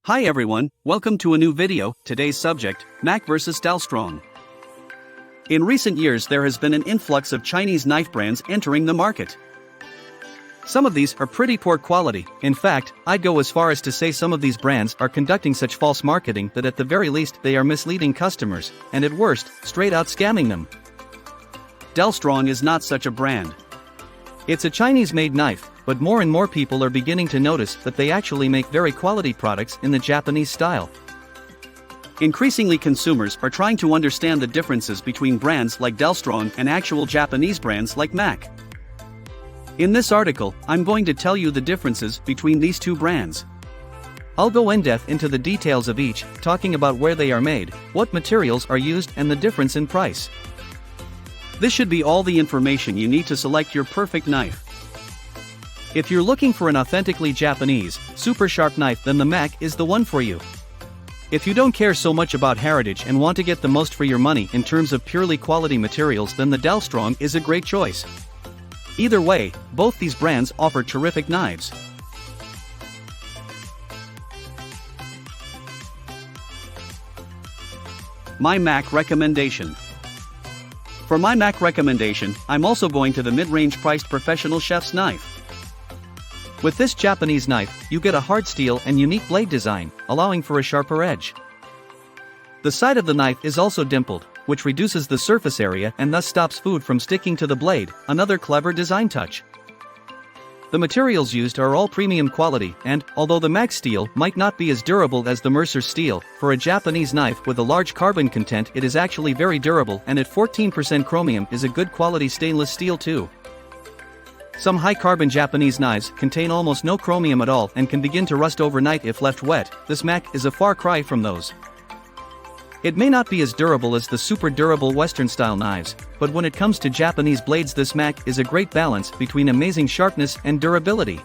Hi everyone, welcome to a new video. Today's subject, Mac vs Dalstrong. In recent years there has been an influx of Chinese knife brands entering the market. Some of these are pretty poor quality. In fact, I'd go as far as to say some of these brands are conducting such false marketing that at the very least they are misleading customers, and at worst, straight out scamming them. Dalstrong is not such a brand. It's a Chinese-made knife, but more and more people are beginning to notice that they actually make very quality products in the Japanese style. Increasingly consumers are trying to understand the differences between brands like Dalstrong and actual Japanese brands like Mac. In this article, I'm going to tell you the differences between these two brands. I'll go in-depth into the details of each, talking about where they are made, what materials are used and the difference in price. This should be all the information you need to select your perfect knife. If you're looking for an authentically Japanese, super sharp knife, then the Mac is the one for you. If you don't care so much about heritage and want to get the most for your money in terms of purely quality materials, then the Dalstrong is a great choice. Either way, both these brands offer terrific knives. My Mac recommendation. For my Mac recommendation, I'm also going to the mid-range priced professional chef's knife. With this Japanese knife, you get a hard steel and unique blade design, allowing for a sharper edge. The side of the knife is also dimpled, which reduces the surface area and thus stops food from sticking to the blade, another clever design touch. The materials used are all premium quality and, although the Mac steel might not be as durable as the Mercer steel, for a Japanese knife with a large carbon content it is actually very durable, and at 14% chromium is a good quality stainless steel too. Some high-carbon Japanese knives contain almost no chromium at all and can begin to rust overnight if left wet. This Mac is a far cry from those. It may not be as durable as the super durable Western-style knives, but when it comes to Japanese blades, this Mac is a great balance between amazing sharpness and durability.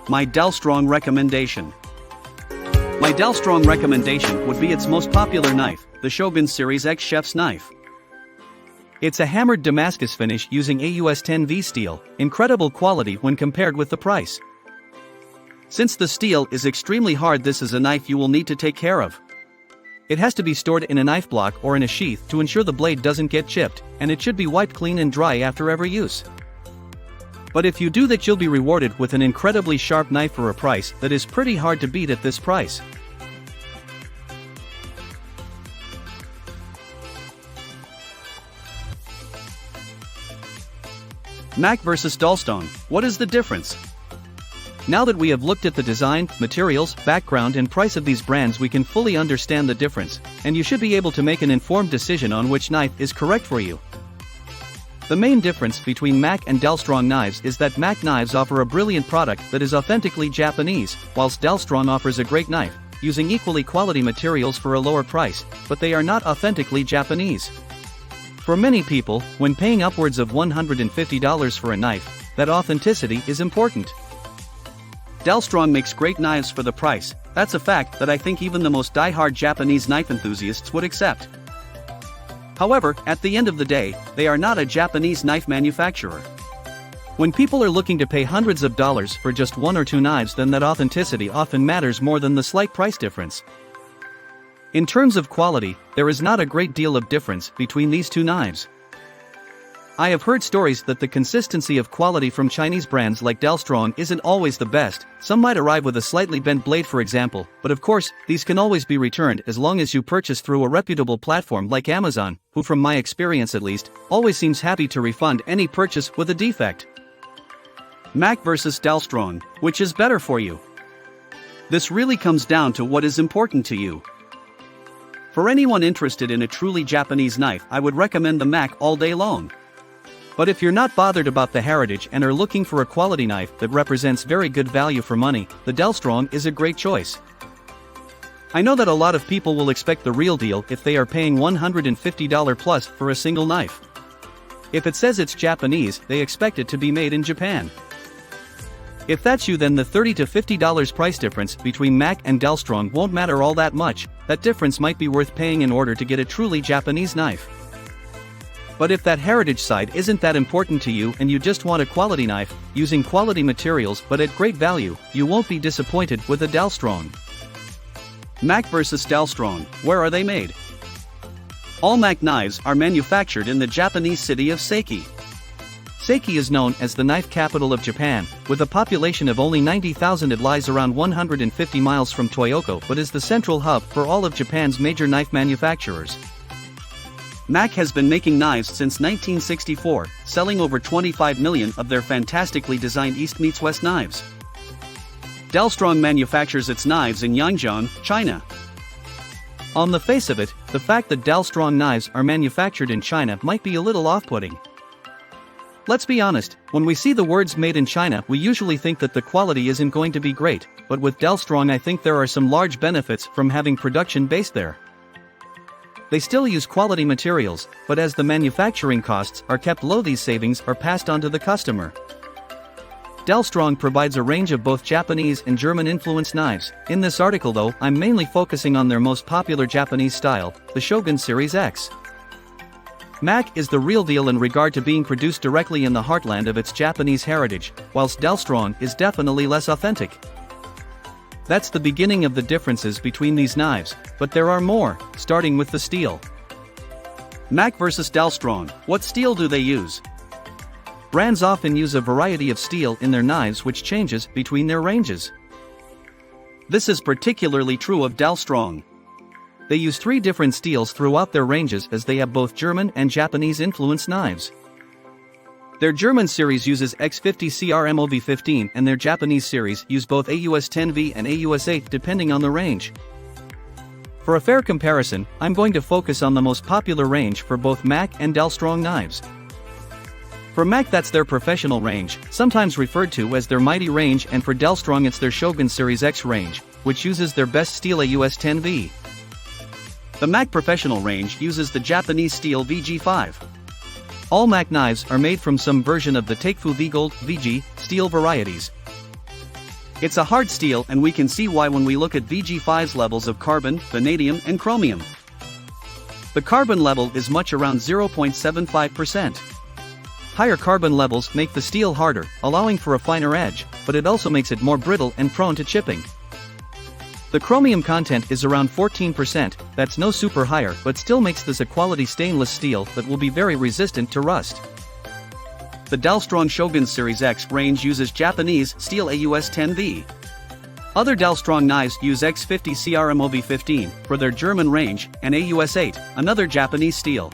My Dalstrong recommendation. My Dalstrong recommendation would be its most popular knife, the Shogun Series X Chef's Knife. It's a hammered Damascus finish using AUS 10V steel, incredible quality when compared with the price. Since the steel is extremely hard, this is a knife you will need to take care of. It has to be stored in a knife block or in a sheath to ensure the blade doesn't get chipped, and it should be wiped clean and dry after every use. But if you do that, you'll be rewarded with an incredibly sharp knife for a price that is pretty hard to beat at this price. Mac vs Dalstrong, what is the difference? Now that we have looked at the design, materials, background and price of these brands, we can fully understand the difference, and you should be able to make an informed decision on which knife is correct for you. The main difference between Mac and Dalstrong knives is that Mac knives offer a brilliant product that is authentically Japanese, whilst Dalstrong offers a great knife, using equally quality materials for a lower price, but they are not authentically Japanese. For many people, when paying upwards of $150 for a knife, that authenticity is important. Dalstrong makes great knives for the price. That's a fact that I think even the most die-hard Japanese knife enthusiasts would accept. However, at the end of the day, they are not a Japanese knife manufacturer. When people are looking to pay hundreds of dollars for just one or two knives, then that authenticity often matters more than the slight price difference. In terms of quality, there is not a great deal of difference between these two knives. I have heard stories that the consistency of quality from Chinese brands like Dalstrong isn't always the best. Some might arrive with a slightly bent blade, for example, but of course, these can always be returned as long as you purchase through a reputable platform like Amazon, who, from my experience at least, always seems happy to refund any purchase with a defect. Mac vs Dalstrong, which is better for you? This really comes down to what is important to you. For anyone interested in a truly Japanese knife, I would recommend the Mac all day long. But if you're not bothered about the heritage and are looking for a quality knife that represents very good value for money, the Dalstrong is a great choice. I know that a lot of people will expect the real deal if they are paying $150 plus for a single knife. If it says it's Japanese, they expect it to be made in Japan. If that's you, then the $30 to $50 price difference between Mac and Dalstrong won't matter all that much. That difference might be worth paying in order to get a truly Japanese knife. But if that heritage side isn't that important to you and you just want a quality knife, using quality materials but at great value, you won't be disappointed with a Dalstrong. Mac vs Dalstrong, where are they made? All Mac knives are manufactured in the Japanese city of Seiki. Seiki is known as the knife capital of Japan, with a population of only 90,000. It lies around 150 miles from Toyoko but is the central hub for all of Japan's major knife manufacturers. Mac has been making knives since 1964, selling over 25 million of their fantastically designed East meets West knives. Dalstrong manufactures its knives in Yangjiang, China. On the face of it, the fact that Dalstrong knives are manufactured in China might be a little off-putting. Let's be honest, when we see the words made in China we usually think that the quality isn't going to be great, but with Dalstrong I think there are some large benefits from having production based there. They still use quality materials, but as the manufacturing costs are kept low, these savings are passed on to the customer. Dalstrong provides a range of both Japanese and German-influenced knives. In this article though, I'm mainly focusing on their most popular Japanese style, the Shogun Series X. Mac is the real deal in regard to being produced directly in the heartland of its Japanese heritage, whilst Dalstrong is definitely less authentic. That's the beginning of the differences between these knives, but there are more, starting with the steel. Mac vs Dalstrong, what steel do they use? Brands often use a variety of steel in their knives which changes between their ranges. This is particularly true of Dalstrong. They use 3 different steels throughout their ranges as they have both German and Japanese influenced knives. Their German series uses X50 CRMOV15 and their Japanese series use both AUS-10V and AUS-8 depending on the range. For a fair comparison, I'm going to focus on the most popular range for both Mac and Dalstrong knives. For Mac that's their professional range, sometimes referred to as their mighty range, and for Dalstrong it's their Shogun Series X range, which uses their best steel AUS-10V. The Mac professional range uses the Japanese steel VG5. All Mac knives are made from some version of the Takefu V-Gold, VG, steel varieties. It's a hard steel and we can see why when we look at VG5's levels of carbon, vanadium and chromium. The carbon level is much around 0.75%. Higher carbon levels make the steel harder, allowing for a finer edge, but it also makes it more brittle and prone to chipping. The chromium content is around 14%, that's no super higher but still makes this a quality stainless steel that will be very resistant to rust. The Dalstrong Shogun Series X range uses Japanese steel AUS-10V. Other Dalstrong knives use X50 CRMOV15 for their German range and AUS-8, another Japanese steel.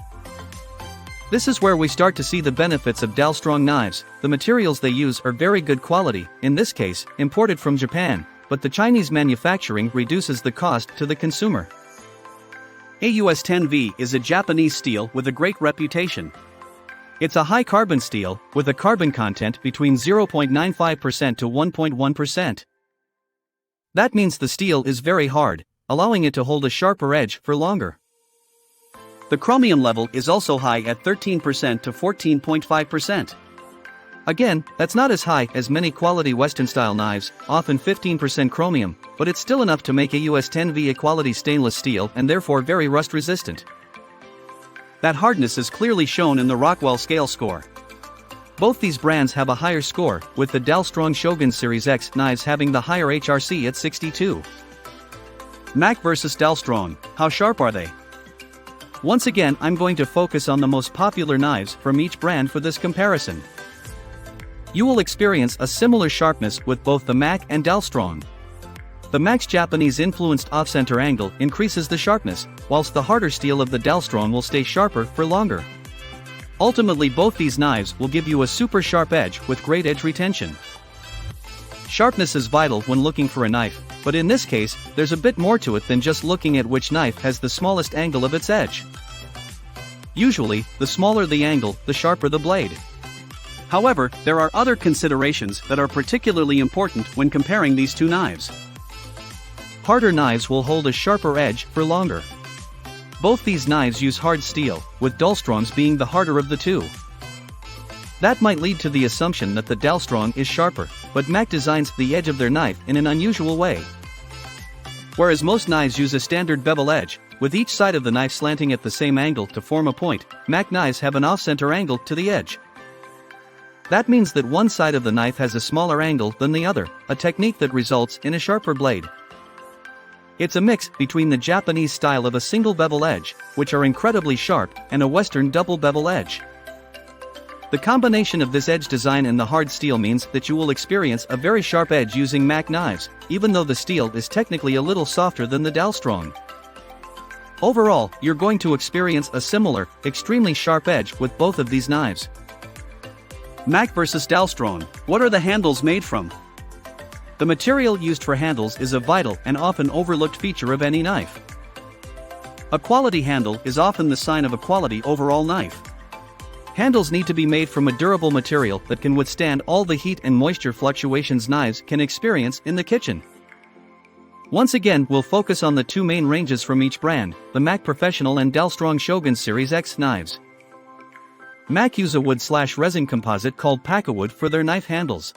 This is where we start to see the benefits of Dalstrong knives. The materials they use are very good quality, in this case, imported from Japan, but the Chinese manufacturing reduces the cost to the consumer. AUS-10V is a Japanese steel with a great reputation. It's a high carbon steel, with a carbon content between 0.95% to 1.1%. That means the steel is very hard, allowing it to hold a sharper edge for longer. The chromium level is also high at 13% to 14.5%. Again, that's not as high as many quality Western-style knives, often 15% chromium, but it's still enough to make AUS-10V a quality stainless steel and therefore very rust-resistant. That hardness is clearly shown in the Rockwell scale score. Both these brands have a higher score, with the Dalstrong Shogun Series X knives having the higher HRC at 62. Mac vs Dalstrong, how sharp are they? Once again I'm going to focus on the most popular knives from each brand for this comparison. You will experience a similar sharpness with both the Mac and Dalstrong. The Mac's Japanese-influenced off-center angle increases the sharpness, whilst the harder steel of the Dalstrong will stay sharper for longer. Ultimately both these knives will give you a super sharp edge with great edge retention. Sharpness is vital when looking for a knife, but in this case, there's a bit more to it than just looking at which knife has the smallest angle of its edge. Usually, the smaller the angle, the sharper the blade. However, there are other considerations that are particularly important when comparing these two knives. Harder knives will hold a sharper edge for longer. Both these knives use hard steel, with Dalstrong's being the harder of the two. That might lead to the assumption that the Dalstrong is sharper, but Mac designs the edge of their knife in an unusual way. Whereas most knives use a standard bevel edge, with each side of the knife slanting at the same angle to form a point. Mac knives have an off-center angle to the edge. That means that one side of the knife has a smaller angle than the other, a technique that results in a sharper blade. It's a mix between the Japanese style of a single bevel edge, which are incredibly sharp, and a Western double bevel edge. The combination of this edge design and the hard steel means that you will experience a very sharp edge using Mac knives, even though the steel is technically a little softer than the Dalstrong. Overall, you're going to experience a similar, extremely sharp edge with both of these knives. Mac versus Dalstrong. What are the handles made from? The material used for handles is a vital and often overlooked feature of any knife. A quality handle is often the sign of a quality overall knife. Handles need to be made from a durable material that can withstand all the heat and moisture fluctuations knives can experience in the kitchen. Once again, we'll focus on the two main ranges from each brand, the Mac Professional and Dalstrong Shogun Series X knives. Mac use a wood/resin composite called Pakkawood for their knife handles.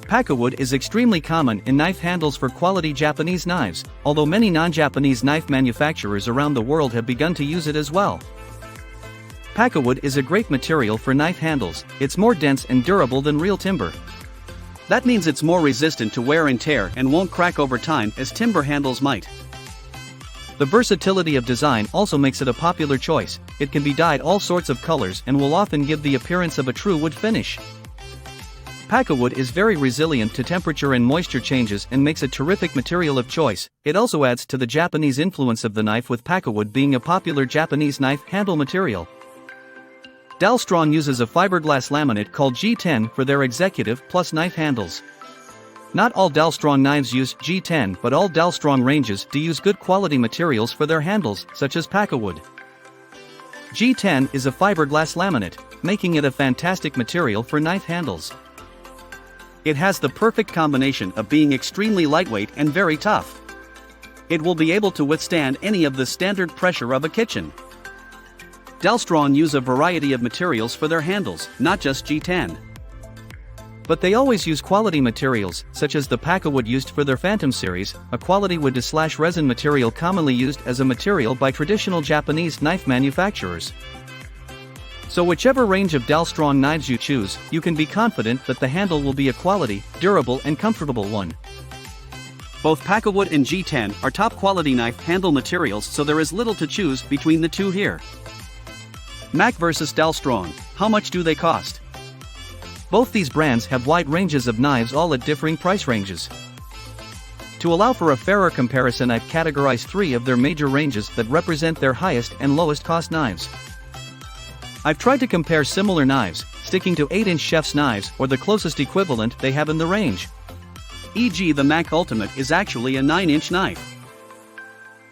Pakkawood is extremely common in knife handles for quality Japanese knives, although many non-Japanese knife manufacturers around the world have begun to use it as well. Pakkawood is a great material for knife handles. It's more dense and durable than real timber. That means it's more resistant to wear and tear and won't crack over time as timber handles might. The versatility of design also makes it a popular choice. It can be dyed all sorts of colors and will often give the appearance of a true wood finish. Pakkawood is very resilient to temperature and moisture changes and makes a terrific material of choice. It also adds to the Japanese influence of the knife, with Pakkawood being a popular Japanese knife handle material. Dalstrong uses a fiberglass laminate called G10 for their executive plus knife handles. Not all Dalstrong knives use G10, but all Dalstrong ranges do use good quality materials for their handles, such as Pakkawood. G10 is a fiberglass laminate, making it a fantastic material for knife handles. It has the perfect combination of being extremely lightweight and very tough. It will be able to withstand any of the standard pressure of a kitchen. Dalstrong use a variety of materials for their handles, not just G10. But they always use quality materials, such as the Pakkawood used for their Phantom series, a quality wood/resin material commonly used as a material by traditional Japanese knife manufacturers. So whichever range of Dalstrong knives you choose, you can be confident that the handle will be a quality, durable and comfortable one. Both Pakkawood and G10 are top quality knife handle materials, so there is little to choose between the two here. Mac versus Dalstrong. How much do they cost? Both these brands have wide ranges of knives, all at differing price ranges. To allow for a fairer comparison, I've categorized 3 of their major ranges that represent their highest and lowest cost knives. I've tried to compare similar knives, sticking to 8-inch chef's knives or the closest equivalent they have in the range. E.g., the Mac Ultimate is actually a 9-inch knife.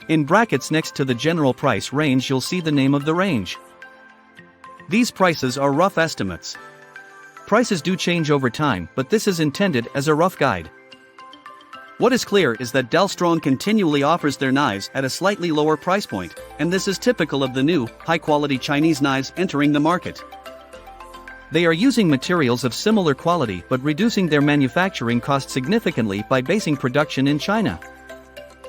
In brackets next to the general price range you'll see the name of the range. These prices are rough estimates. Prices do change over time, but this is intended as a rough guide. What is clear is that Dalstrong continually offers their knives at a slightly lower price point, and this is typical of the new, high-quality Chinese knives entering the market. They are using materials of similar quality but reducing their manufacturing cost significantly by basing production in China.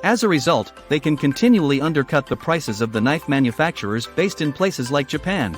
As a result, they can continually undercut the prices of the knife manufacturers based in places like Japan.